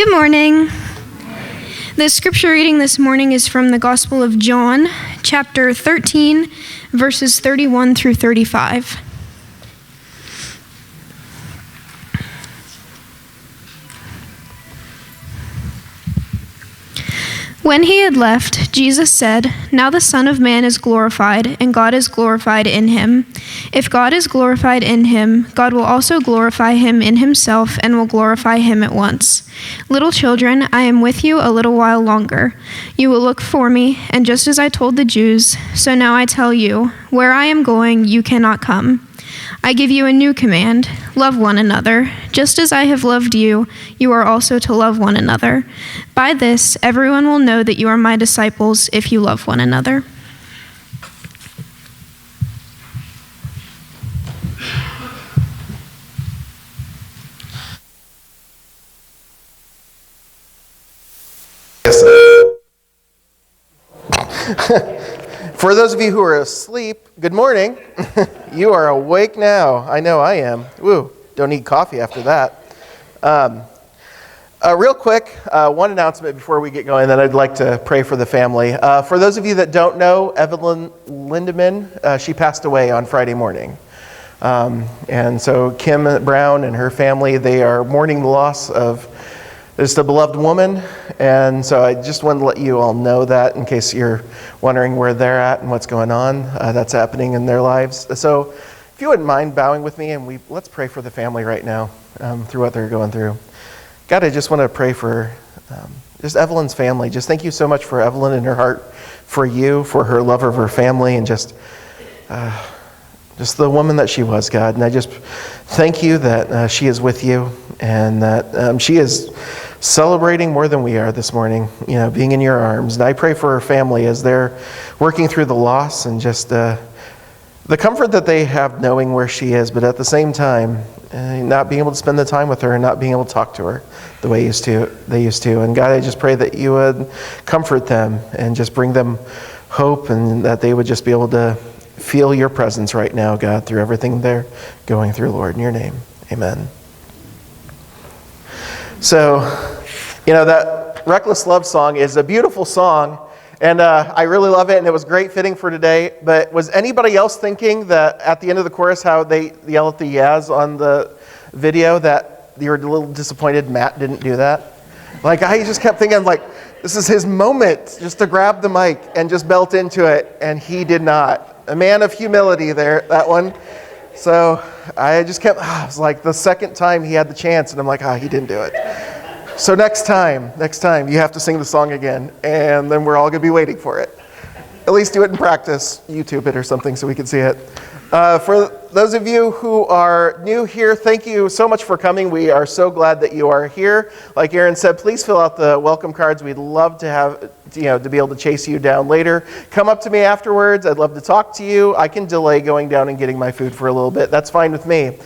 Good morning. The scripture reading this morning is from the Gospel of John, chapter 13, verses 31 through 35. When he had left, Jesus said, "Now the Son of Man is glorified, and God is glorified in him. If God is glorified in him, God will also glorify him in himself and will glorify him at once. Little children, I am with you a little while longer. You will look for me, and just as I told the Jews, so now I tell you, where I am going, you cannot come. I give you a new command, love one another. Just as I have loved you, you are also to love one another. By this, everyone will know that you are my disciples if you love one another." For those of you who are asleep, good morning. You are awake now. I know I am. Woo, don't need coffee after that. Real quick, one announcement before we get going, then I'd like to pray for the family. For those of you that don't know, Evelyn Lindemann, she passed away on Friday morning. And so Kim Brown and her family, they are mourning the loss of just a beloved woman, and so I just wanted to let you all know that in case you're wondering where they're at and what's going on. That's happening in their lives. So if you wouldn't mind bowing with me, and let's pray for the family right now through what they're going through. God, I just want to pray for just Evelyn's family. Just thank you so much for Evelyn and her heart for you, for her love of her family, and just the woman that she was, God. And I just thank you that she is with you and that she is celebrating more than we are this morning, being in your arms. And I pray for her family as they're working through the loss and just the comfort that they have knowing where she is, but at the same time, not being able to spend the time with her and not being able to talk to her the way they used to. And God, I just pray that you would comfort them and just bring them hope and that they would just be able to feel your presence right now, God, through everything they're going through, Lord, in your name. Amen. So, that Reckless Love song is a beautiful song, and I really love it, and it was great fitting for today. But was anybody else thinking that at the end of the chorus, how they yell at the Yaz on the video, that you were a little disappointed Matt didn't do that? Like, I just kept thinking, this is his moment just to grab the mic and just belt into it, and he did not. A man of humility there, that one. So I just kept, it was like the second time he had the chance, and I'm like, he didn't do it. So next time, you have to sing the song again, and then we're all going to be waiting for it. At least do it in practice, YouTube it or something so we can see it. For those of you who are new here, thank you so much for coming. We are so glad that you are here. Like Aaron said, please fill out the welcome cards. We'd love to have, to be able to chase you down later. Come up to me afterwards. I'd love to talk to you. I can delay going down and getting my food for a little bit. That's fine with me.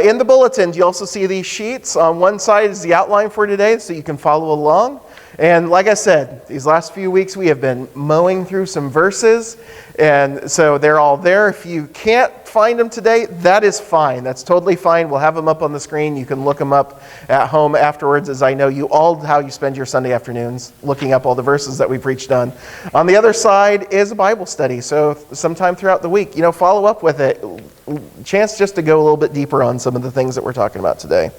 In the bulletin, you also see these sheets. On one side is the outline for today, so you can follow along. And like I said, these last few weeks we have been mowing through some verses, and so they're all there. If you can't find them today, that is fine. That's totally fine. We'll have them up on the screen. You can look them up at home afterwards, as I know you all how you spend your Sunday afternoons, looking up all the verses that we preached on. On the other side is a Bible study, so sometime throughout the week, follow up with it. Chance just to go a little bit deeper on some of the things that we're talking about today.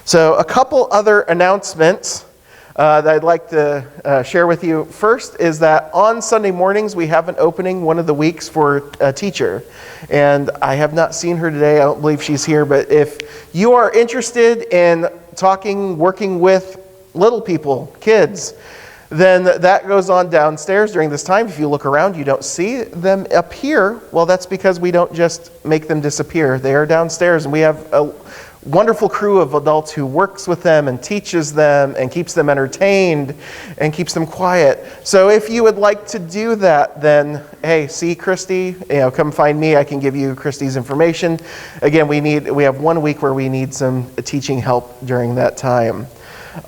So a couple other announcements that I'd like to share with you. First is that on Sunday mornings we have an opening one of the weeks for a teacher. And I have not seen her today. I don't believe she's here. But if you are interested in working with little people, kids, then that goes on downstairs during this time. If you look around, you don't see them up here. Well, that's because we don't just make them disappear. They are downstairs, and we have a wonderful crew of adults who works with them and teaches them and keeps them entertained and keeps them quiet. So if you would like to do that, then hey, see Christy, come find me. I can give you Christy's information. Again, we have 1 week where we need some teaching help during that time.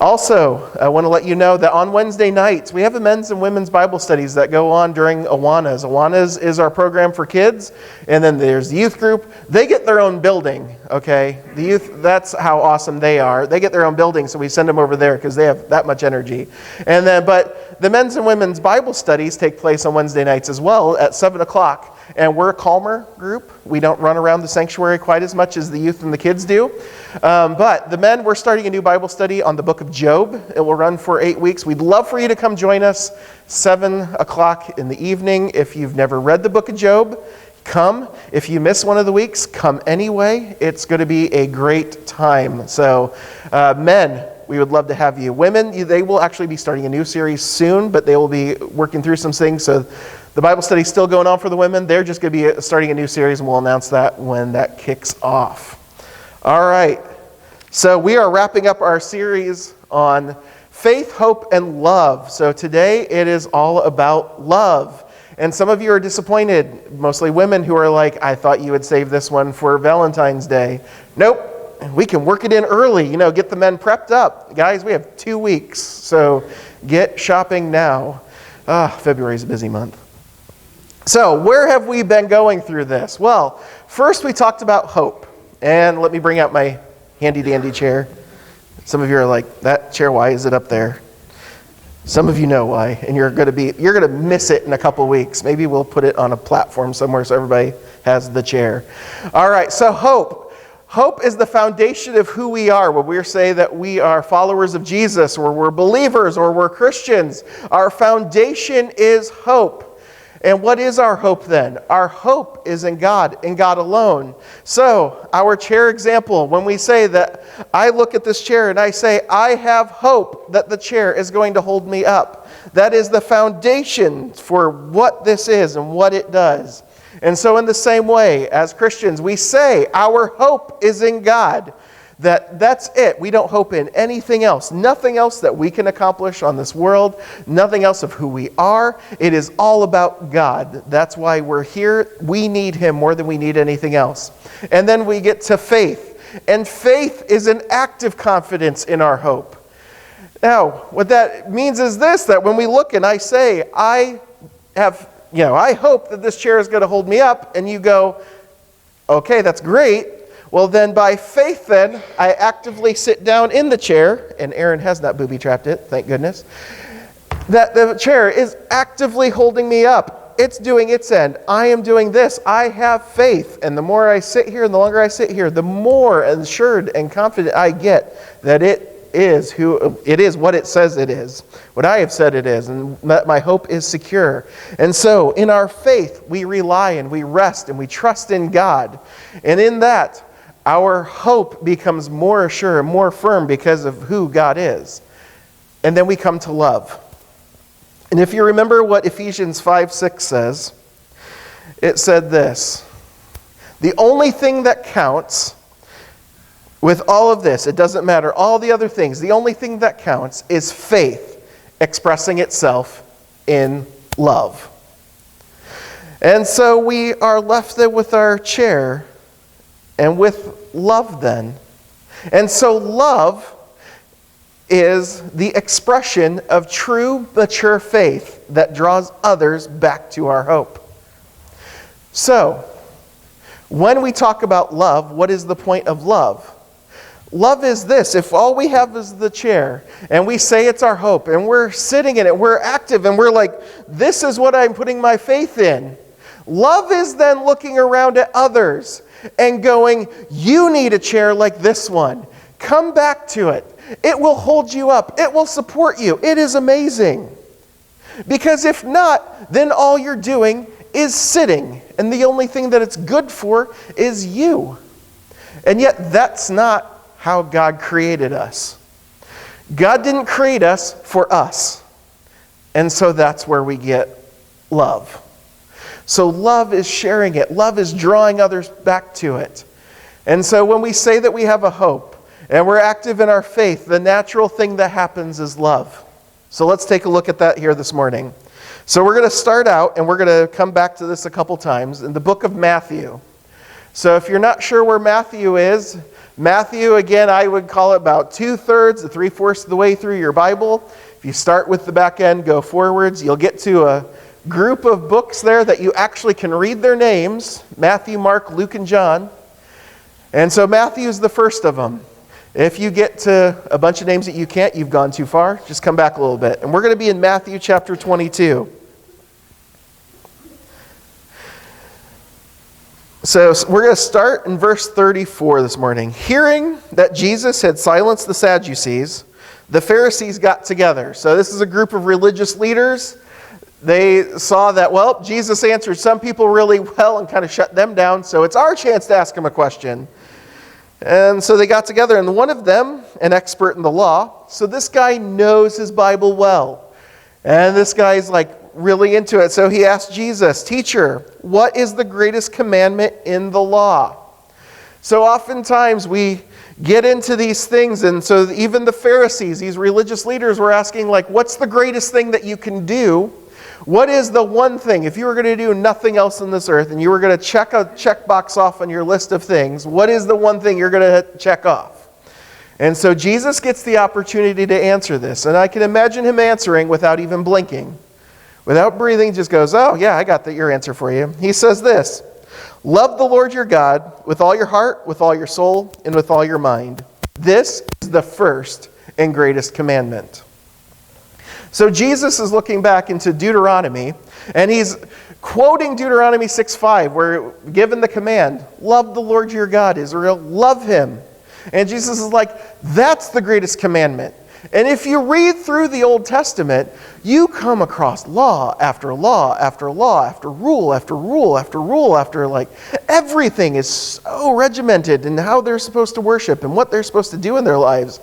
Also, I want to let you know that on Wednesday nights, we have a men's and women's Bible studies that go on during Awanas. Awanas is our program for kids, and then there's the youth group. They get their own building, okay? The youth, that's how awesome they are. They get their own building, so we send them over there because they have that much energy. And then, but the men's and women's Bible studies take place on Wednesday nights as well at 7 o'clock. And we're a calmer group. We don't run around the sanctuary quite as much as the youth and the kids do. But the men, we're starting a new Bible study on the book of Job. It will run for 8 weeks. We'd love for you to come join us 7 o'clock in the evening. If you've never read the book of Job, come. If you miss one of the weeks, come anyway. It's going to be a great time. So men, we would love to have you. Women, they will actually be starting a new series soon, but they will be working through some things. So the Bible study is still going on for the women. They're just going to be starting a new series, and we'll announce that when that kicks off. All right. So we are wrapping up our series on faith, hope, and love. So today it is all about love. And some of you are disappointed, mostly women who are like, I thought you would save this one for Valentine's Day. Nope. We can work it in early, get the men prepped up. Guys, we have 2 weeks, so get shopping now. February is a busy month. So where have we been going through this? Well, first we talked about hope. And let me bring out my handy-dandy chair. Some of you are like, that chair, why is it up there? Some of you know why, and you're going to miss it in a couple weeks. Maybe we'll put it on a platform somewhere so everybody has the chair. All right, so hope. Hope is the foundation of who we are. When we say that we are followers of Jesus, or we're believers, or we're Christians, our foundation is hope. And what is our hope then? Our hope is in God alone. So, our chair example, when we say that I look at this chair and I say, I have hope that the chair is going to hold me up. That is the foundation for what this is and what it does. And so in the same way, as Christians, we say our hope is in God. That's it. We don't hope in anything else. Nothing else that we can accomplish on this world. Nothing else of who we are. It is all about God. That's why we're here. We need Him more than we need anything else. And then we get to faith. And faith is an active confidence in our hope. Now, what that means is this, that when we look and I say, I hope that this chair is going to hold me up, and you go, okay, that's great. Well, then by faith, then, I actively sit down in the chair, and Aaron has not booby-trapped it, thank goodness, that the chair is actively holding me up. It's doing its end. I am doing this. I have faith. And the more I sit here and the longer I sit here, the more assured and confident I get that it is what it says it is, what I have said it is, and that my hope is secure. And so, in our faith, we rely and we rest and we trust in God. And in that, our hope becomes more assured, more firm because of who God is. And then we come to love. And if you remember what Ephesians 5:6 says, it said this, the only thing that counts with all of this, it doesn't matter, all the other things, the only thing that counts is faith expressing itself in love. And so we are left there with our chair and with love then. And so love is the expression of true, mature faith that draws others back to our hope. So, when we talk about love, what is the point of love? Love is this. If all we have is the chair, and we say it's our hope, and we're sitting in it, we're active, and we're like, this is what I'm putting my faith in. Love is then looking around at others and going, you need a chair like this one. Come back to it. It will hold you up. It will support you. It is amazing. Because if not, then all you're doing is sitting, and the only thing that it's good for is you. And yet that's not how God created us. God didn't create us for us. And so that's where we get love. So love is sharing it. Love is drawing others back to it. And so when we say that we have a hope and we're active in our faith, the natural thing that happens is love. So let's take a look at that here this morning. So we're going to start out, and we're going to come back to this a couple times, in the book of Matthew. So if you're not sure where Matthew is, Matthew, again, I would call it about 2/3 to 3/4 of the way through your Bible. If you start with the back end, go forwards, you'll get to a group of books there that you actually can read their names: Matthew, Mark, Luke, and John. And so Matthew is the first of them. If you get to a bunch of names that you can't, you've gone too far. Just come back a little bit. And we're going to be in Matthew chapter 22. So we're going to start in verse 34 this morning. Hearing that Jesus had silenced the Sadducees, the Pharisees got together. So this is a group of religious leaders. They saw that, well, Jesus answered some people really well and kind of shut them down, so it's our chance to ask him a question. And so they got together, and one of them, an expert in the law, so this guy knows his Bible well. And this guy's like really into it. So he asked Jesus, "Teacher, what is the greatest commandment in the law?" So oftentimes we get into these things, and so even the Pharisees, these religious leaders, were asking, like, what's the greatest thing that you can do? What is the one thing, if you were going to do nothing else on this earth and you were going to check a checkbox off on your list of things, what is the one thing you're going to check off? And so Jesus gets the opportunity to answer this, and I can imagine him answering without even blinking. Without breathing, just goes, "Oh yeah, I got your answer for you." He says this: "Love the Lord your God with all your heart, with all your soul, and with all your mind. This is the first and greatest commandment." So Jesus is looking back into Deuteronomy, and he's quoting Deuteronomy 6:5, where given the command, "Love the Lord your God, Israel, love him." And Jesus is like, that's the greatest commandment. And if you read through the Old Testament, you come across law after law after law after rule after rule after rule after, like, everything is so regimented in how they're supposed to worship and what they're supposed to do in their lives.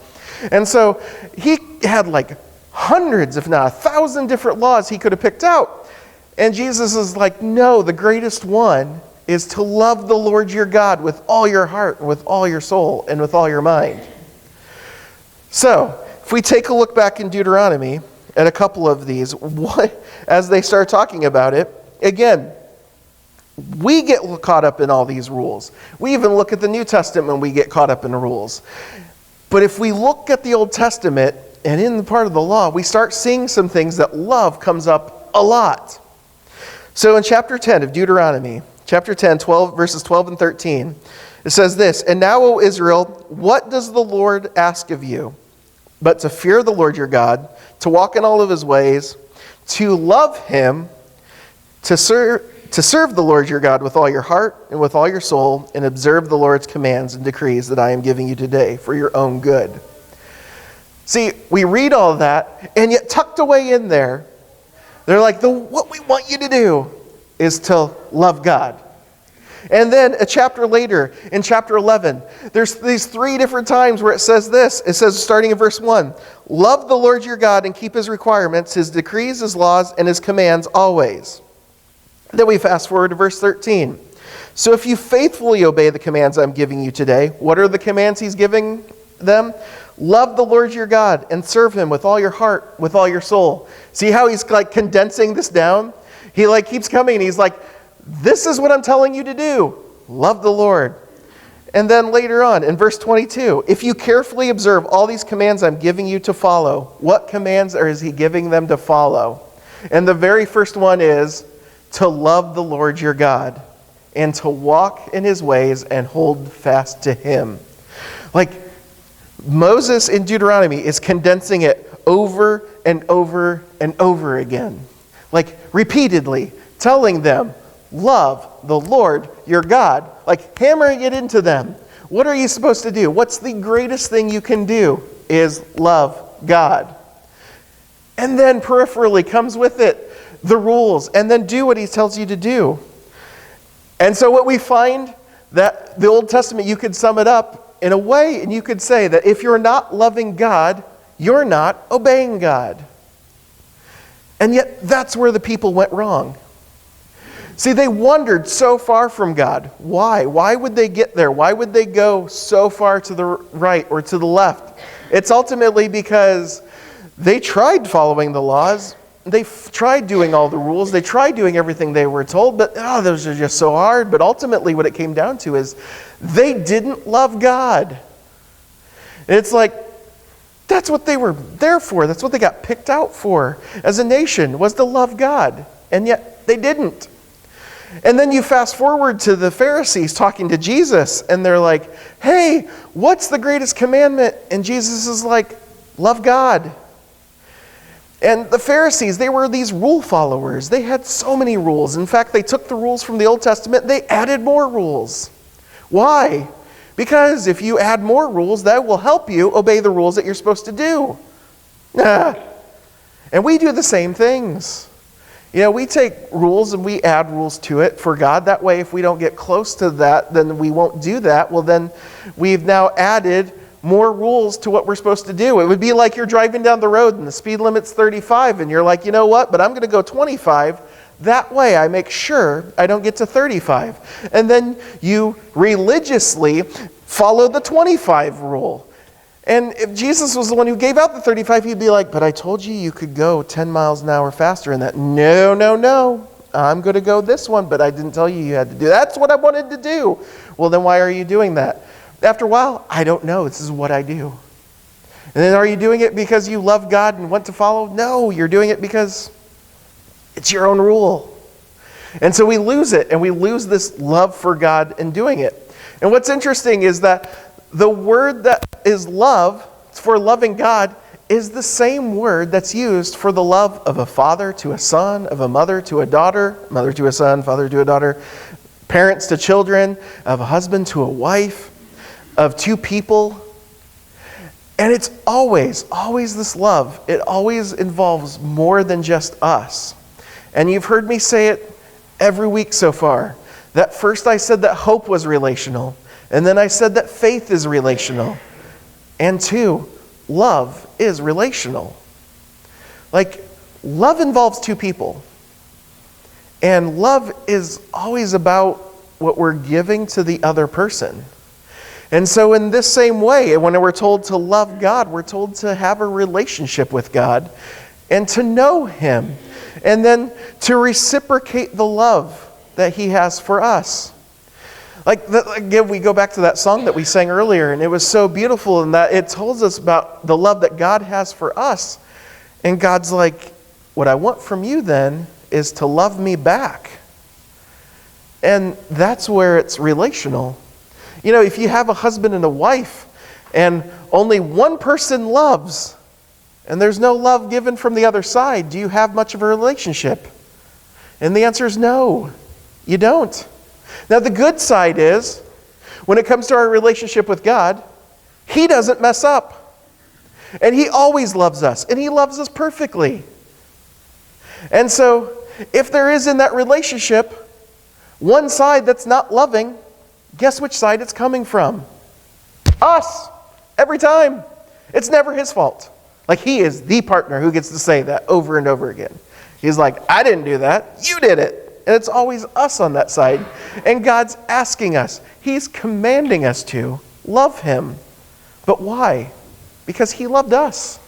And so he had like hundreds, if not 1,000 different laws he could have picked out. And Jesus is like, no, the greatest one is to love the Lord your God with all your heart, and with all your soul, and with all your mind. So, if we take a look back in Deuteronomy at a couple of these, as they start talking about it, again, we get caught up in all these rules. We even look at the New Testament and we get caught up in the rules. But if we look at the Old Testament, and in the part of the law, we start seeing some things that love comes up a lot. So in chapter 10 of Deuteronomy, chapter 10, verses 12 and 13, it says this: "And now, O Israel, what does the Lord ask of you? But to fear the Lord your God, to walk in all of his ways, to love him, to serve the Lord your God with all your heart and with all your soul, and observe the Lord's commands and decrees that I am giving you today for your own good." See, we read all of that, and yet tucked away in there, they're like, what we want you to do is to love God. And then a chapter later, in chapter 11, there's these 3 different times where it says this. It says, starting in verse 1, "Love the Lord your God and keep his requirements, his decrees, his laws, and his commands always." Then we fast forward to verse 13. "So if you faithfully obey the commands I'm giving you today," what are the commands he's giving them? "Love the Lord your God and serve him with all your heart, with all your soul." See how he's like condensing this down? He like keeps coming and he's like, this is what I'm telling you to do. Love the Lord. And then later on in verse 22, "If you carefully observe all these commands I'm giving you to follow," what commands is he giving them to follow? And the very first one is to love the Lord your God and to walk in his ways and hold fast to him. Like, Moses in Deuteronomy is condensing it over and over and over again. Like, repeatedly telling them, love the Lord your God. Like, hammering it into them. What are you supposed to do? What's the greatest thing you can do is love God. And then peripherally comes with it the rules, and then do what he tells you to do. And so what we find, that the Old Testament, you could sum it up in a way, and you could say that if you're not loving God, you're not obeying God. And yet that's where the people went wrong. See, they wandered so far from God. Why? Why would they get there? Why would they go so far to the right or to the left? It's ultimately because they tried following the laws, they tried doing all the rules. They tried doing everything they were told, but those are just so hard. But ultimately what it came down to is they didn't love God. And it's like, that's what they were there for. That's what they got picked out for as a nation, was to love God. And yet they didn't. And then you fast forward to the Pharisees talking to Jesus, and they're like, hey, what's the greatest commandment? And Jesus is like, love God. And the Pharisees, they were these rule followers. They had so many rules. In fact, they took the rules from the Old Testament, they added more rules. Why? Because if you add more rules, that will help you obey the rules that you're supposed to do. And we do the same things. We take rules and we add rules to it for God. That way, if we don't get close to that, then we won't do that. Well, then we've now added more rules to what we're supposed to do. It would be like you're driving down the road and the speed limit's 35 and you're like, you know what, but I'm going to go 25. That way I make sure I don't get to 35. And then you religiously follow the 25 rule. And if Jesus was the one who gave out the 35, he'd be like, but I told you could go 10 miles an hour faster in that. No. I'm going to go this one, but I didn't tell you had to do that. That's what I wanted to do. Well, then why are you doing that? After a while, I don't know. This is what I do. And then are you doing it because you love God and want to follow? No, you're doing it because it's your own rule. And so we lose it, and we lose this love for God in doing it. And what's interesting is that the word that is love, for loving God, is the same word that's used for the love of a father to a son, of a mother to a daughter, mother to a son, father to a daughter, parents to children, of a husband to a wife, of two people. And it's always this love. It always involves more than just us. And you've heard me say it every week so far. That first I said that hope was relational. And then I said that faith is relational. And 2, love is relational. Like, love involves two people. And love is always about what we're giving to the other person. And so in this same way, when we're told to love God, we're told to have a relationship with God and to know Him. And then to reciprocate the love that He has for us. Again, we go back to that song that we sang earlier, and it was so beautiful in that it tells us about the love that God has for us. And God's like, what I want from you then is to love me back. And that's where it's relational. If you have a husband and a wife, and only one person loves, and there's no love given from the other side, do you have much of a relationship? And the answer is no, you don't. Now the good side is, when it comes to our relationship with God, He doesn't mess up. And He always loves us, and He loves us perfectly. And so, if there is in that relationship one side that's not loving, guess which side it's coming from? Us! Every time. It's never His fault. Like, He is the partner who gets to say that over and over again. He's like, I didn't do that, you did it. And it's always us on that side. And God's asking us, He's commanding us to love Him. But why? Because He loved us.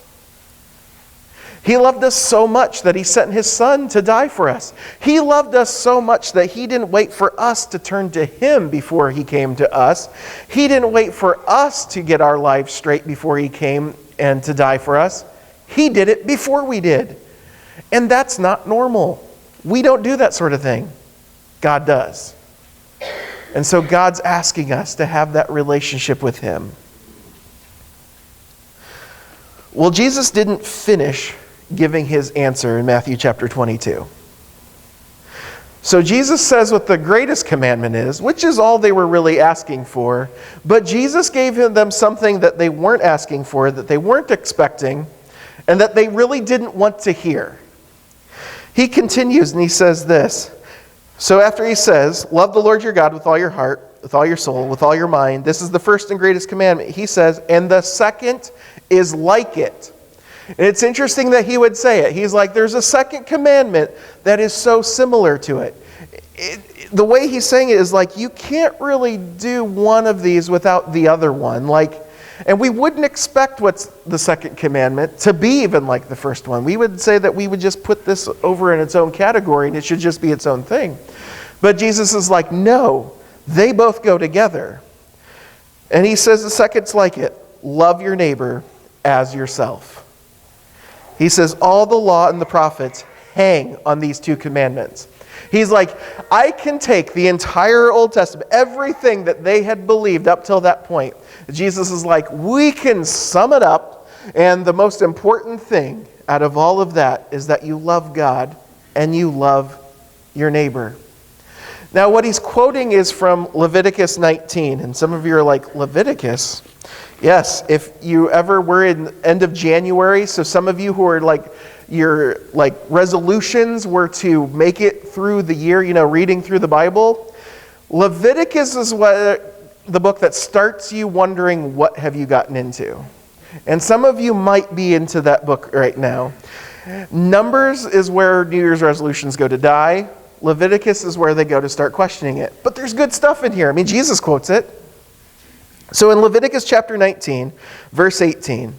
He loved us so much that He sent His Son to die for us. He loved us so much that He didn't wait for us to turn to Him before He came to us. He didn't wait for us to get our lives straight before He came and to die for us. He did it before we did. And that's not normal. We don't do that sort of thing. God does. And so God's asking us to have that relationship with Him. Well, Jesus didn't finish giving His answer in Matthew chapter 22. So Jesus says what the greatest commandment is, which is all they were really asking for. But Jesus gave them something that they weren't asking for, that they weren't expecting, and that they really didn't want to hear. He continues and He says this. So after He says, love the Lord your God with all your heart, with all your soul, with all your mind. This is the first and greatest commandment. He says, and the second is like it. And it's interesting that He would say it. He's like, there's a second commandment that is so similar to it. The way He's saying it is like, you can't really do one of these without the other one. Like, And we wouldn't expect what's the second commandment to be even like the first one. We would say that we would just put this over in its own category and it should just be its own thing. But Jesus is like, no, they both go together. And he says the second's like it. Love your neighbor as yourself. He says all the law and the prophets hang on these two commandments. He's like, I can take the entire Old Testament, everything that they had believed up till that point. Jesus is like, we can sum it up, and the most important thing out of all of that is that you love God and you love your neighbor. Now, what he's quoting is from Leviticus 19, and some of you are like, Leviticus? Yes, if you ever were in end of January, so some of you who are like, your resolutions were to make it through the year, reading through the Bible. Leviticus is the book that starts you wondering, what have you gotten into? And some of you might be into that book right now. Numbers is where New Year's resolutions go to die. Leviticus is where they go to start questioning it. But there's good stuff in here. I mean, Jesus quotes it. So in Leviticus chapter 19, verse 18,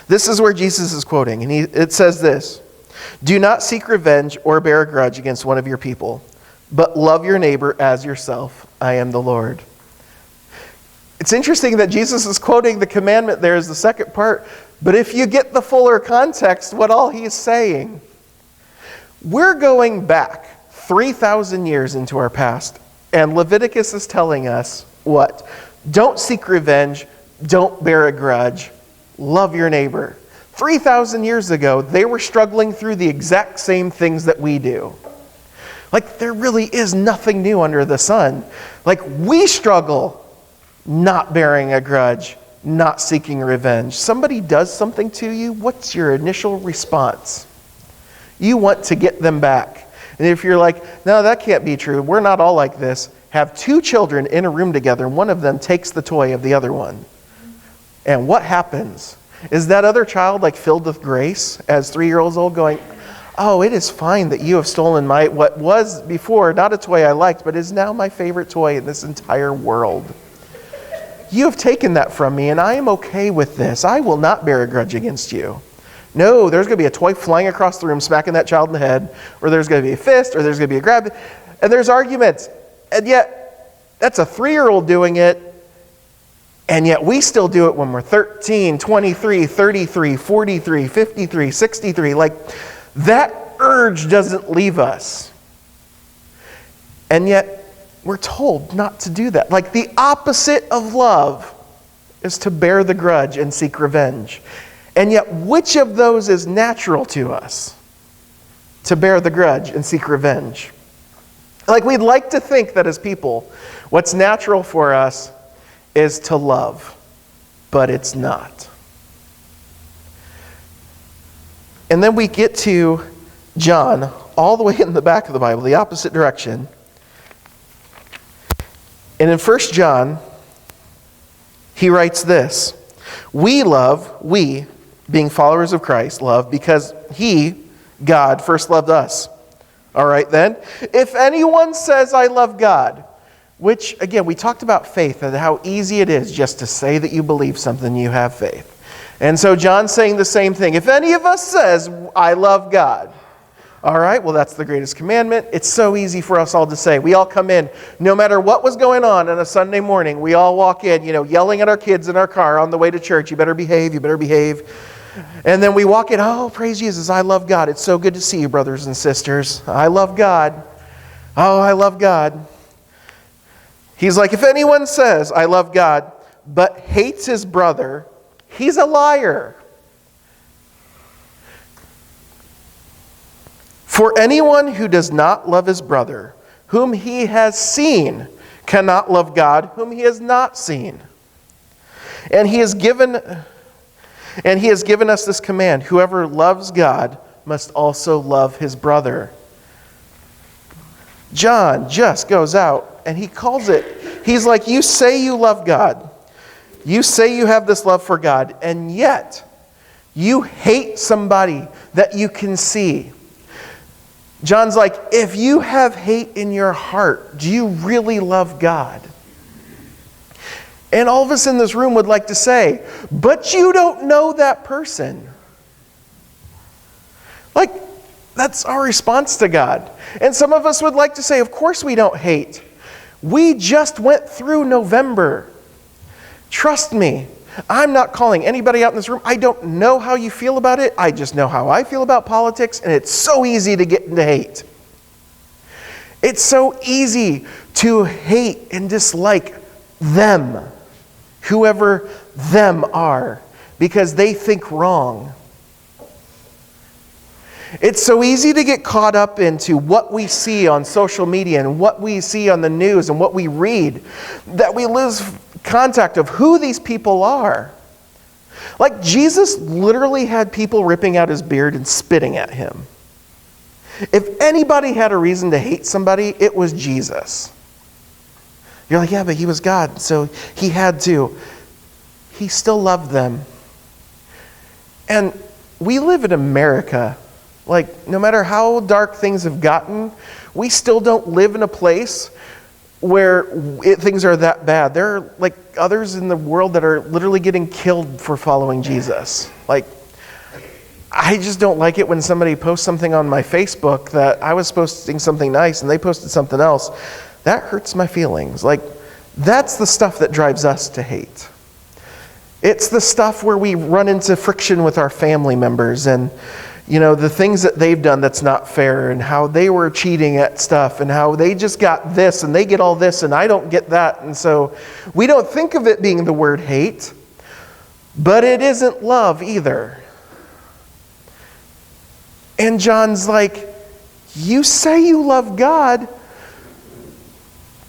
this is where Jesus is quoting, and it says this, do not seek revenge or bear a grudge against one of your people, but love your neighbor as yourself. I am the Lord. It's interesting that Jesus is quoting the commandment there as the second part, but if you get the fuller context, what all he's saying, we're going back 3,000 years into our past, and Leviticus is telling us what? Don't seek revenge, don't bear a grudge, love your neighbor. 3,000 years ago, they were struggling through the exact same things that we do. Like, there really is nothing new under the sun. Like, we struggle not bearing a grudge, not seeking revenge. Somebody does something to you, what's your initial response? You want to get them back. And if you're like, no, that can't be true, we're not all like this, have two children in a room together, and one of them takes the toy of the other one. And what happens? Is that other child like filled with grace as 3-year-olds old going, oh, it is fine that you have stolen what was before not a toy I liked, but is now my favorite toy in this entire world. You have taken that from me, and I am okay with this. I will not bear a grudge against you. No, there's going to be a toy flying across the room, smacking that child in the head, or there's going to be a fist, or there's going to be a grab, and there's arguments. And yet, that's a 3-year-old doing it, and yet we still do it when we're 13, 23, 33, 43, 53, 63. Like, that urge doesn't leave us. And yet, we're told not to do that. Like, the opposite of love is to bear the grudge and seek revenge. And yet, which of those is natural to us? To bear the grudge and seek revenge. Like, we'd like to think that as people, what's natural for us is to love, but it's not. And then we get to John, all the way in the back of the Bible, the opposite direction. And in 1 John, he writes this, we, being followers of Christ, love because he, God, first loved us. All right then, if anyone says I love God, which, again, we talked about faith and how easy it is just to say that you believe something, you have faith. And so John's saying the same thing. If any of us says, I love God, all right, well, that's the greatest commandment. It's so easy for us all to say. We all come in, no matter what was going on a Sunday morning, we all walk in, yelling at our kids in our car on the way to church, you better behave, you better behave. And then we walk in, oh, praise Jesus, I love God. It's so good to see you, brothers and sisters. I love God. Oh, I love God. He's like, if anyone says, I love God, but hates his brother, he's a liar. For anyone who does not love his brother, whom he has seen, cannot love God, whom he has not seen. And he has given us this command, whoever loves God must also love his brother. John just goes out and he calls it, he's like, you say you love God. You say you have this love for God, and yet you hate somebody that you can see. John's like, if you have hate in your heart, do you really love God? And all of us in this room would like to say, but you don't know that person. Like, that's our response to God. And some of us would like to say, of course we don't hate. We just went through November. Trust me, I'm not calling anybody out in this room. I don't know how you feel about it. I just know how I feel about politics, and it's so easy to get into hate. It's so easy to hate and dislike them, whoever them are, because they think wrong. It's so easy to get caught up into what we see on social media and what we see on the news and what we read that we lose contact of who these people are. Like, Jesus literally had people ripping out his beard and spitting at him. If anybody had a reason to hate somebody, it was Jesus. You're like, yeah, but he was God, so he had to. He still loved them. And we live in America. Like, no matter how dark things have gotten, we still don't live in a place where things are that bad. There are like others in the world that are literally getting killed for following Jesus. Like, I just don't like it when somebody posts something on my Facebook that I was posting something nice and they posted something else. That hurts my feelings. Like, that's the stuff that drives us to hate. It's the stuff where we run into friction with our family members and, you know, the things that they've done that's not fair and how they were cheating at stuff and how they just got this and they get all this and I don't get that. And so we don't think of it being the word hate, but it isn't love either. And John's like, you say you love God,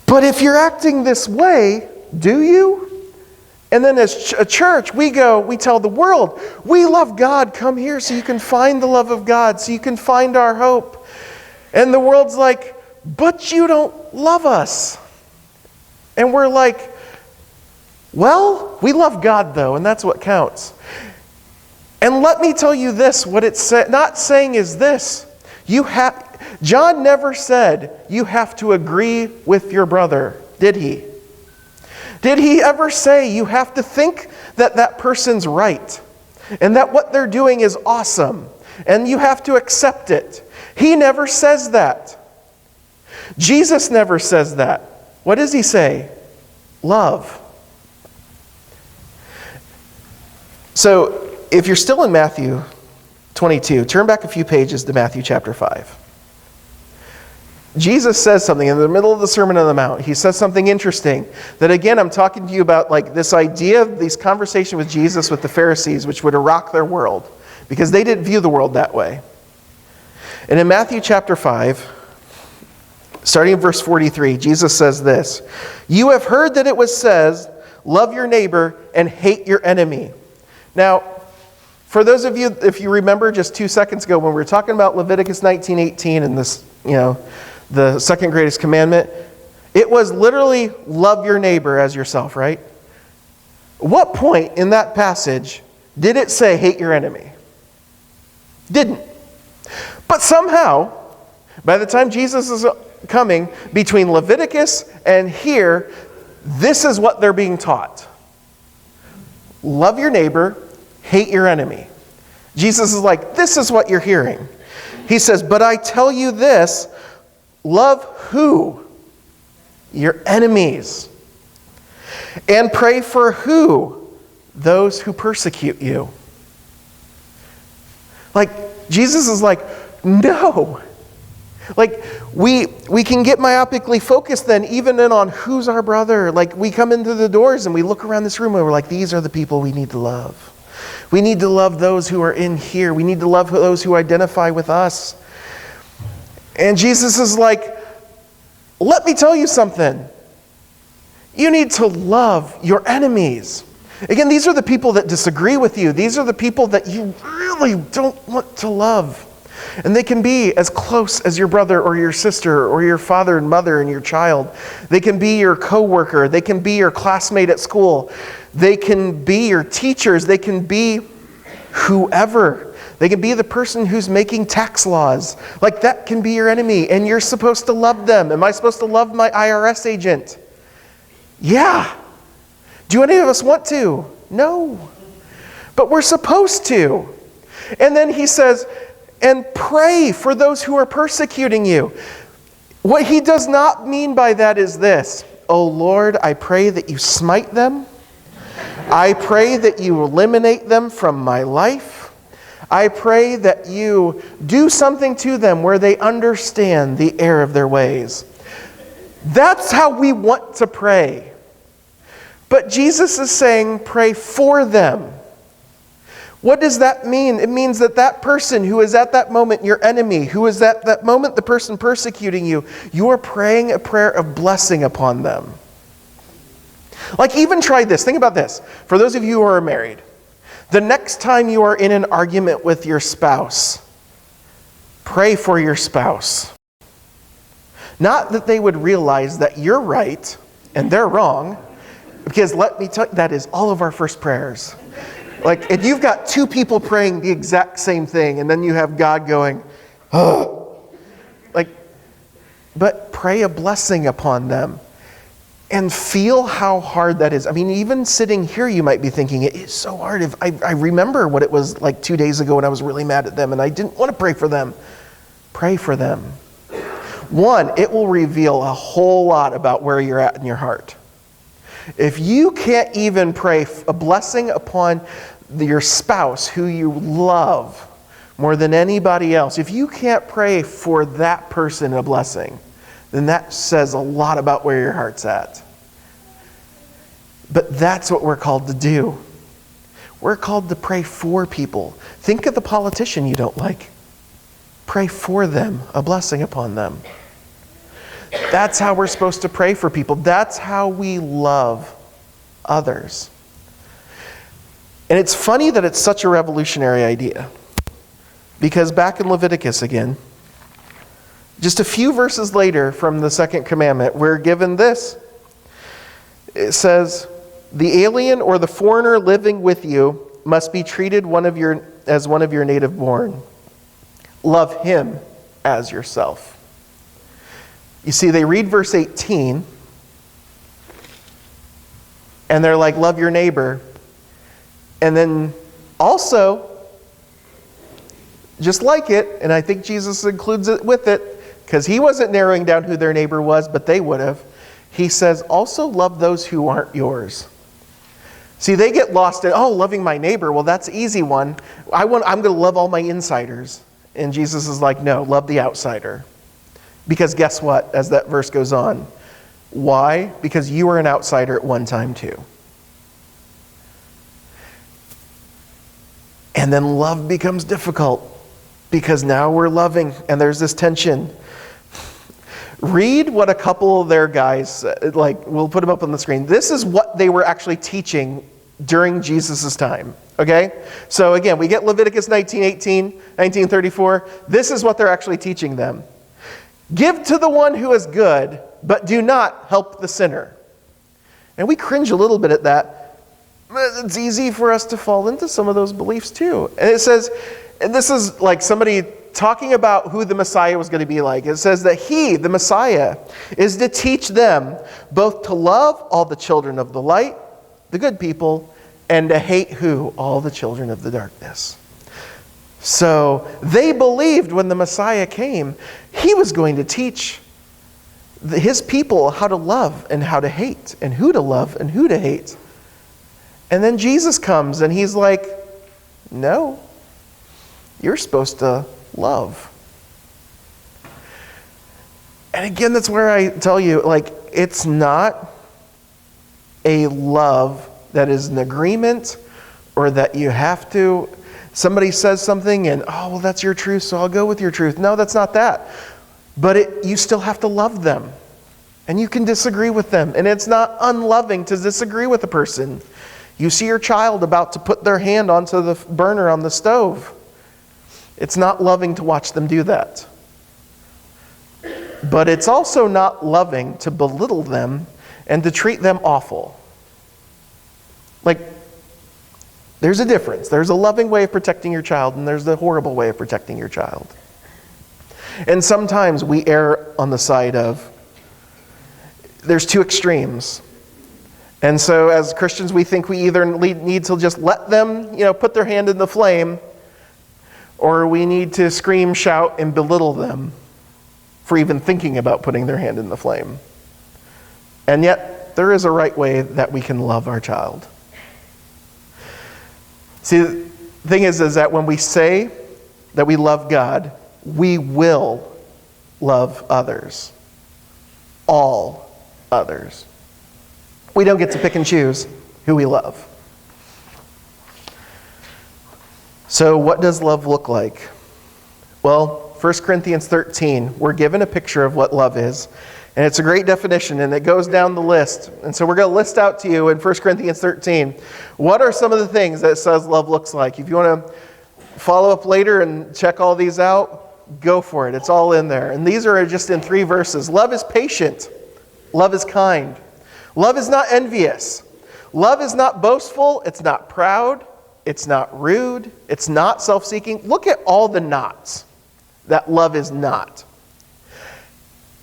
but if you're acting this way, do you? And then as a church, we tell the world, we love God. Come here so you can find the love of God, so you can find our hope. And the world's like, but you don't love us. And we're like, well, we love God though, and that's what counts. And let me tell you this, what it's not saying is this. John never said you have to agree with your brother, did he? Did he ever say you have to think that that person's right and that what they're doing is awesome and you have to accept it? He never says that. Jesus never says that. What does he say? Love. So if you're still in Matthew 22, turn back a few pages to Matthew chapter 5. Jesus says something in the middle of the Sermon on the Mount. He says something interesting that, again, I'm talking to you about, like, this idea of this conversation with Jesus with the Pharisees, which would rock their world because they didn't view the world that way. And in Matthew chapter 5, starting in verse 43, Jesus says this, "You have heard that it was said, love your neighbor and hate your enemy." Now, for those of you, if you remember just 2 seconds ago when we were talking about Leviticus 19:18 and this, the second greatest commandment, it was literally love your neighbor as yourself, right? What point in that passage did it say hate your enemy? Didn't. But somehow, by the time Jesus is coming, between Leviticus and here, this is what they're being taught. Love your neighbor, hate your enemy. Jesus is like, this is what you're hearing. He says, but I tell you this, love who? Your enemies. And pray for who? Those who persecute you. Like, Jesus is like, no. Like, we can get myopically focused then even in on who's our brother. Like, we come into the doors and we look around this room and we're like, these are the people we need to love. We need to love those who are in here. We need to love those who identify with us. And Jesus is like, let me tell you something. You need to love your enemies. Again, these are the people that disagree with you. These are the people that you really don't want to love. And they can be as close as your brother or your sister or your father and mother and your child. They can be your coworker. They can be your classmate at school. They can be your teachers. They can be whoever. They can be the person who's making tax laws. Like, that can be your enemy, and you're supposed to love them. Am I supposed to love my IRS agent? Yeah. Do any of us want to? No. But we're supposed to. And then he says, and pray for those who are persecuting you. What he does not mean by that is this: oh Lord, I pray that you smite them. I pray that you eliminate them from my life. I pray that you do something to them where they understand the error of their ways. That's how we want to pray. But Jesus is saying, pray for them. What does that mean? It means that that person who is at that moment your enemy, who is at that moment the person persecuting you, you are praying a prayer of blessing upon them. Like, even try this. Think about this. For those of you who are married, the next time you are in an argument with your spouse, pray for your spouse. Not that they would realize that you're right and they're wrong, because let me tell you, that is all of our first prayers. Like, if you've got two people praying the exact same thing, and then you have God going, oh, like, but pray a blessing upon them and feel how hard that is. I mean, even sitting here, you might be thinking, it is so hard. If I remember what it was like 2 days ago when I was really mad at them and I didn't want to pray for them. Pray for them. One, it will reveal a whole lot about where you're at in your heart. If you can't even pray a blessing upon your spouse who you love more than anybody else, if you can't pray for that person a blessing, then that says a lot about where your heart's at. But that's what we're called to do. We're called to pray for people. Think of the politician you don't like. Pray for them, a blessing upon them. That's how we're supposed to pray for people. That's how we love others. And it's funny that it's such a revolutionary idea. Because back in Leviticus again, just a few verses later from the second commandment, we're given this. It says, the alien or the foreigner living with you must be treated as one of your native born. Love him as yourself. You see, they read verse 18, and they're like, love your neighbor. And then also, just like it, and I think Jesus includes it with it, because he wasn't narrowing down who their neighbor was, but they would have. He says, also love those who aren't yours. See, they get lost in, loving my neighbor. Well, that's an easy one. I'm going to love all my insiders. And Jesus is like, no, love the outsider. Because guess what, as that verse goes on? Why? Because you were an outsider at one time too. And then love becomes difficult because now we're loving and there's this tension. Read what a couple of their guys, we'll put them up on the screen. This is what they were actually teaching during Jesus' time. Okay? So again, we get Leviticus 19:18, 19:34. This is what they're actually teaching them. Give to the one who is good, but do not help the sinner. And we cringe a little bit at that. It's easy for us to fall into some of those beliefs too. And it says, and this is like somebody talking about who the Messiah was going to be like. It says that he, the Messiah, is to teach them both to love all the children of the light, the good people, and to hate who? All the children of the darkness. So they believed when the Messiah came, he was going to teach his people how to love and how to hate, and who to love and who to hate. And then Jesus comes and he's like, no, you're supposed to love. And again, that's where I tell you, it's not a love that is an agreement or that you have to. Somebody says something and, that's your truth, so I'll go with your truth. No, that's not that. But you still have to love them. And you can disagree with them. And it's not unloving to disagree with a person. You see your child about to put their hand onto the burner on the stove. It's not loving to watch them do that. But it's also not loving to belittle them and to treat them awful. There's a difference. There's a loving way of protecting your child, and there's the horrible way of protecting your child. And sometimes we err on the side of, there's two extremes. And so as Christians, we think we either need to just let them, put their hand in the flame, or we need to scream, shout, and belittle them for even thinking about putting their hand in the flame. And yet, there is a right way that we can love our child. See, the thing is that when we say that we love God, we will love others. All others. We don't get to pick and choose who we love. So what does love look like? Well, 1 Corinthians 13, we're given a picture of what love is. And it's a great definition, and it goes down the list. And so we're going to list out to you in 1 Corinthians 13, what are some of the things that it says love looks like. If you want to follow up later and check all these out, go for it. It's all in there. And these are just in 3 verses. Love is patient. Love is kind. Love is not envious. Love is not boastful. It's not proud. It's not rude. It's not self-seeking. Look at all the nots that love is not.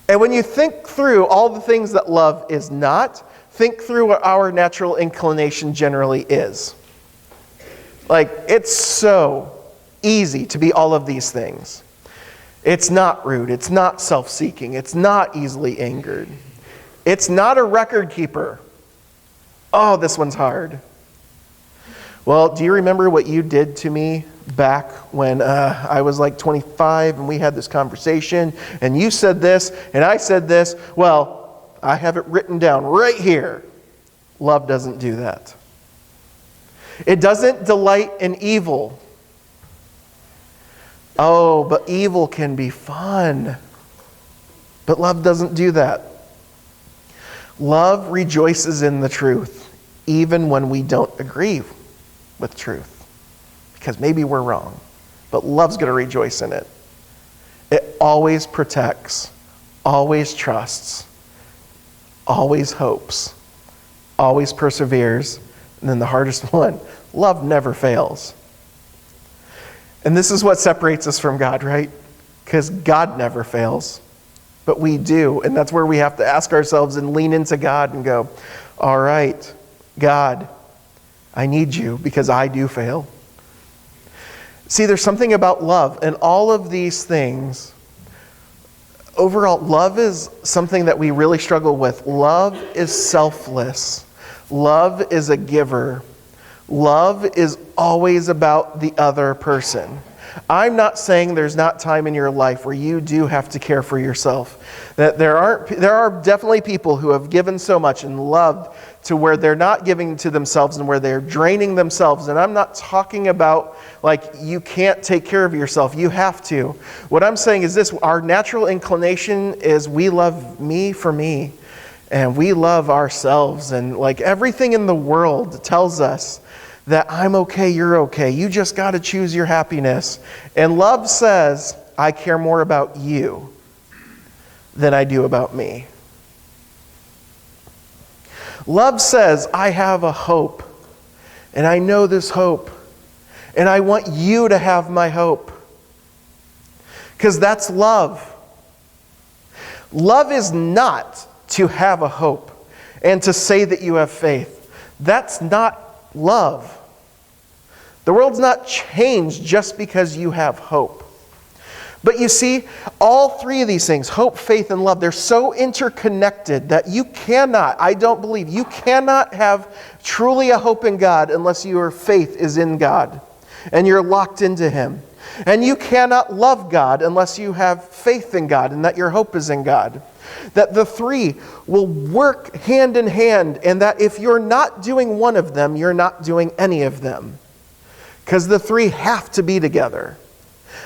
And when you think through all the things that love is not, think through what our natural inclination generally is. Like, it's so easy to be all of these things. It's not rude. It's not self-seeking. It's not easily angered. It's not a record keeper. Oh, this one's hard. Well, do you remember what you did to me back when I was like 25 and we had this conversation and you said this and I said this? Well, I have it written down right here. Love doesn't do that. It doesn't delight in evil. Oh, but evil can be fun. But love doesn't do that. Love rejoices in the truth, even when we don't agree with truth. Because maybe we're wrong. But love's going to rejoice in it. It always protects, always trusts, always hopes, always perseveres. And then the hardest one, love never fails. And this is what separates us from God, right? Because God never fails. But we do. And that's where we have to ask ourselves and lean into God and go, all right, God, I need you because I do fail. See, there's something about love and all of these things. Overall, love is something that we really struggle with. Love is selfless. Love is a giver. Love is always about the other person. I'm not saying there's not time in your life where you do have to care for yourself. That there are definitely people who have given so much and loved to where they're not giving to themselves and where they're draining themselves. And I'm not talking about like you can't take care of yourself. You have to. What I'm saying is this: our natural inclination is we love me for me. And we love ourselves. And like everything in the world tells us that I'm okay, you're okay. You just got to choose your happiness. And love says, I care more about you than I do about me. Love says, I have a hope. And I know this hope. And I want you to have my hope. Because that's love. Love is not to have a hope and to say that you have faith. That's not love. The world's not changed just because you have hope. But you see, all 3 of these things, hope, faith, and love, they're so interconnected that you cannot have truly a hope in God unless your faith is in God and you're locked into Him. And you cannot love God unless you have faith in God and that your hope is in God. That the 3 will work hand in hand, and that if you're not doing one of them, you're not doing any of them. Because the 3 have to be together.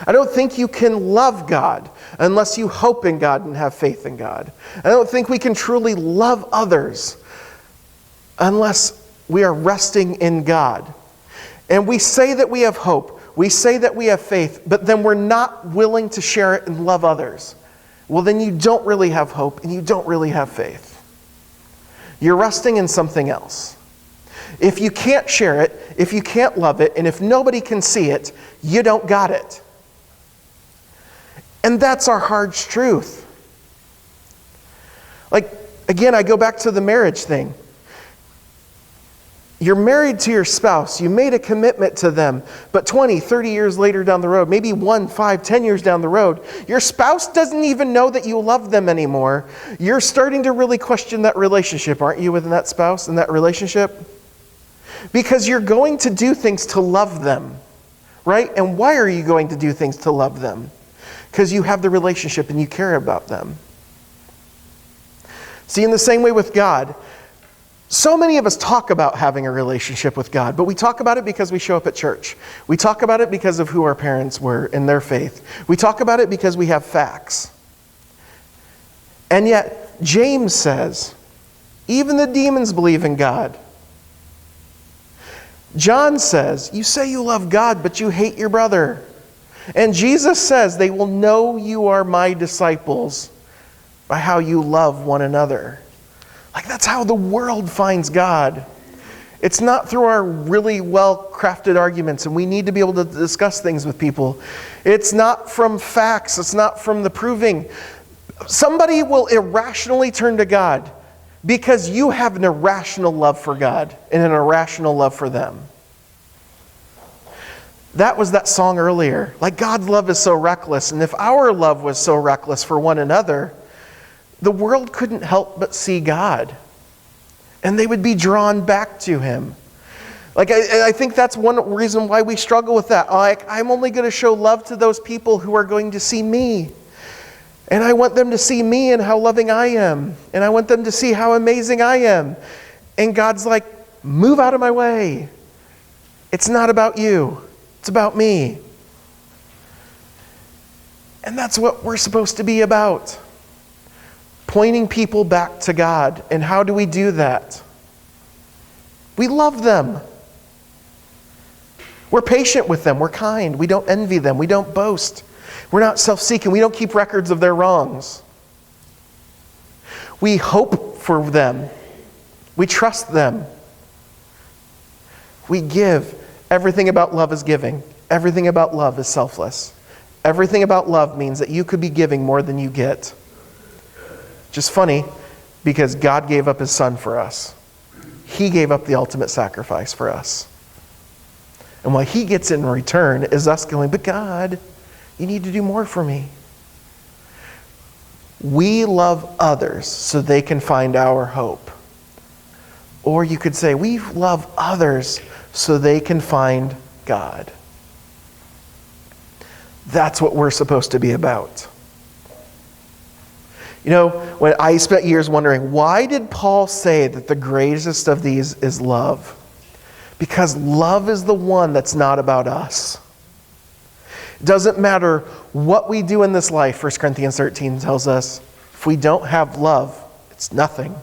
I don't think you can love God unless you hope in God and have faith in God. I don't think we can truly love others unless we are resting in God. And we say that we have hope. We say that we have faith, but then we're not willing to share it and love others. Well, then you don't really have hope and you don't really have faith. You're resting in something else. If you can't share it, if you can't love it, and if nobody can see it, you don't got it. And that's our hard truth. Like, again, I go back to the marriage thing. You're married to your spouse. You made a commitment to them. But 20, 30 years later down the road, maybe 1, 5, 10 years down the road, your spouse doesn't even know that you love them anymore. You're starting to really question that relationship, aren't you, with that spouse and that relationship? Because you're going to do things to love them, right? And why are you going to do things to love them? Because you have the relationship and you care about them. See, in the same way with God, so many of us talk about having a relationship with God, but we talk about it because we show up at church. We talk about it because of who our parents were in their faith. We talk about it because we have facts. And yet, James says, even the demons believe in God. John says, you say you love God, but you hate your brother. And Jesus says, they will know you are my disciples by how you love one another. Like, that's how the world finds God. It's not through our really well-crafted arguments, and we need to be able to discuss things with people. It's not from facts. It's not from the proving. Somebody will irrationally turn to God because you have an irrational love for God and an irrational love for them. That was that song earlier. Like, God's love is so reckless, and if our love was so reckless for one another, the world couldn't help but see God, and they would be drawn back to him. Like, I think that's one reason why we struggle with that. Like, I'm only going to show love to those people who are going to see me. And I want them to see me and how loving I am. And I want them to see how amazing I am. And God's like, move out of my way. It's not about you. It's about me. And that's what we're supposed to be about. Pointing people back to God. And how do we do that? We love them. We're patient with them. We're kind. We don't envy them. We don't boast. We're not self-seeking. We don't keep records of their wrongs. We hope for them. We trust them. We give. Everything about love is giving. Everything about love is selfless. Everything about love means that you could be giving more than you get. Just funny, because God gave up his son for us. He gave up the ultimate sacrifice for us. And what he gets in return is us going, but God, you need to do more for me. We love others so they can find our hope. Or you could say, we love others so they can find God. That's what we're supposed to be about. You know, when I spent years wondering, why did Paul say that the greatest of these is love? Because love is the one that's not about us. It doesn't matter what we do in this life, 1 Corinthians 13 tells us, if we don't have love, it's nothing.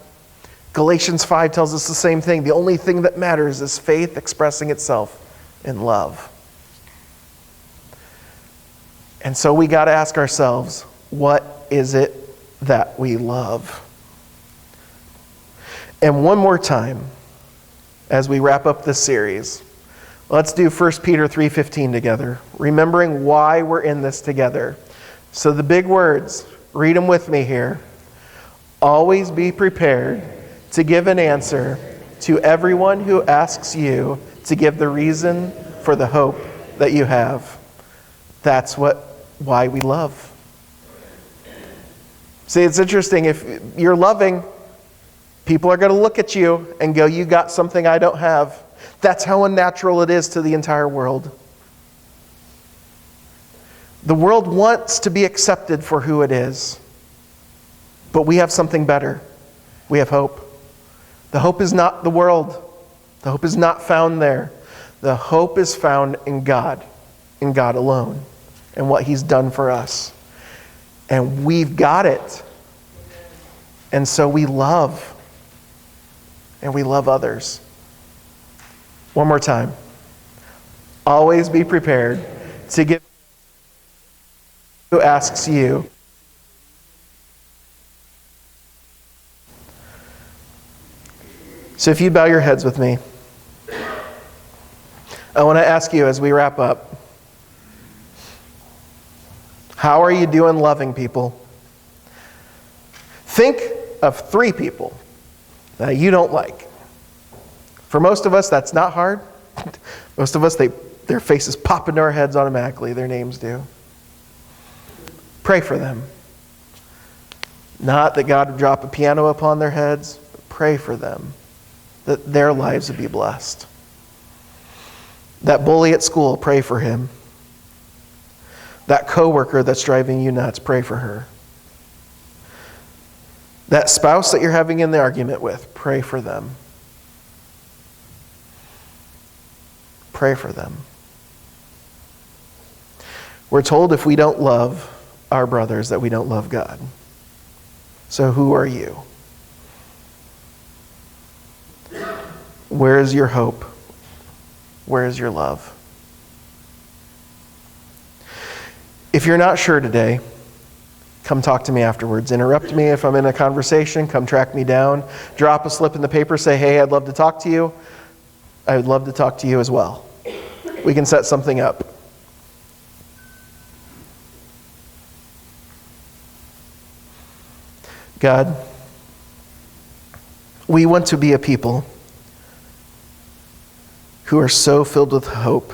Galatians 5 tells us the same thing. The only thing that matters is faith expressing itself in love. And so we got to ask ourselves, what is it that we love? And one more time, as we wrap up this series, let's do 1 Peter 3:15 together, remembering why we're in this together. So the big words, read them with me here. Always be prepared to give an answer to everyone who asks you to give the reason for the hope that you have. That's why we love. See, it's interesting. If you're loving, people are going to look at you and go, you got something I don't have. That's how unnatural it is to the entire world. The world wants to be accepted for who it is. But we have something better. We have hope. The hope is not the world. The hope is not found there. The hope is found in God alone, and what he's done for us. And we've got it. And so we love. And we love others. One more time. Always be prepared to give who asks you. So if you bow your heads with me, I want to ask you as we wrap up, how are you doing loving people? Think of 3 people that you don't like. For most of us, that's not hard. Most of us, their faces pop into our heads automatically. Their names do. Pray for them. Not that God would drop a piano upon their heads, but pray for them, that their lives would be blessed. That bully at school, pray for him. That coworker that's driving you nuts, pray for her. That spouse that you're having an argument with, pray for them. Pray for them. We're told if we don't love our brothers that we don't love God. So who are you? Where is your hope? Where is your love? If you're not sure today, come talk to me afterwards. Interrupt me if I'm in a conversation. Come track me down. Drop a slip in the paper. Say, hey, I'd love to talk to you. I would love to talk to you as well. We can set something up. God, we want to be a people who are so filled with hope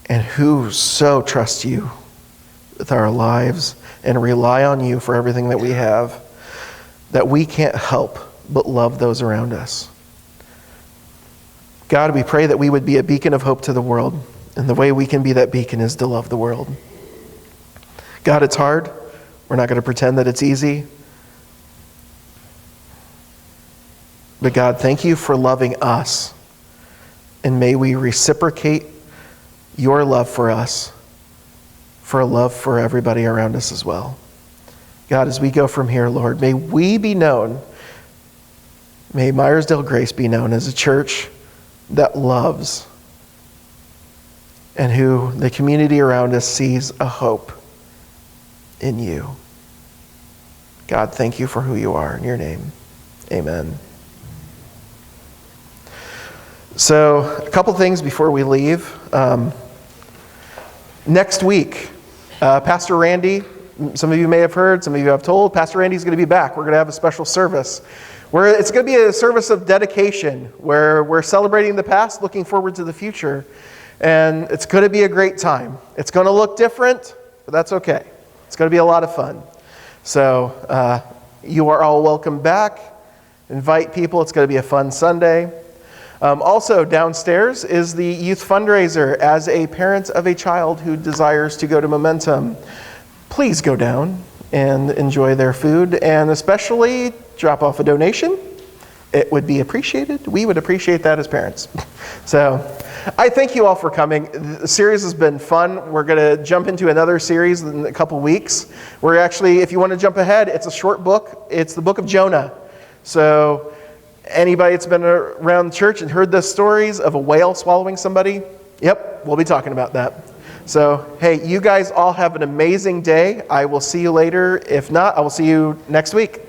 and who so trust you with our lives and rely on you for everything that we have, that we can't help but love those around us. God, we pray that we would be a beacon of hope to the world, and the way we can be that beacon is to love the world. God, it's hard. We're not going to pretend that it's easy. But God, thank you for loving us, and may we reciprocate your love for us, for a love for everybody around us as well. God, as we go from here, Lord, may we be known, may Myersdale Grace be known as a church that loves and who the community around us sees a hope in you. God, thank you for who you are. In your name, amen. So, a couple things before we leave. Next week, Pastor Randy, some of you may have heard, some of you have told, Pastor Randy's going to be back. We're going to have a special service where it's going to be a service of dedication, where we're celebrating the past, looking forward to the future. And it's going to be a great time. It's going to look different, but that's okay. It's going to be a lot of fun. So you are all welcome back. Invite people. It's going to be a fun Sunday. Also downstairs is the youth fundraiser. As a parent of a child who desires to go to Momentum, please go down and enjoy their food, and especially drop off a donation. It would be appreciated. We would appreciate that as parents. So I thank you all for coming. The series has been fun. We're going to jump into another series in a couple weeks. We're actually, if you want to jump ahead, it's a short book. It's the book of Jonah. So anybody that's been around the church and heard the stories of a whale swallowing somebody, yep, we'll be talking about that. So, hey, you guys all have an amazing day. I will see you later. If not, I will see you next week.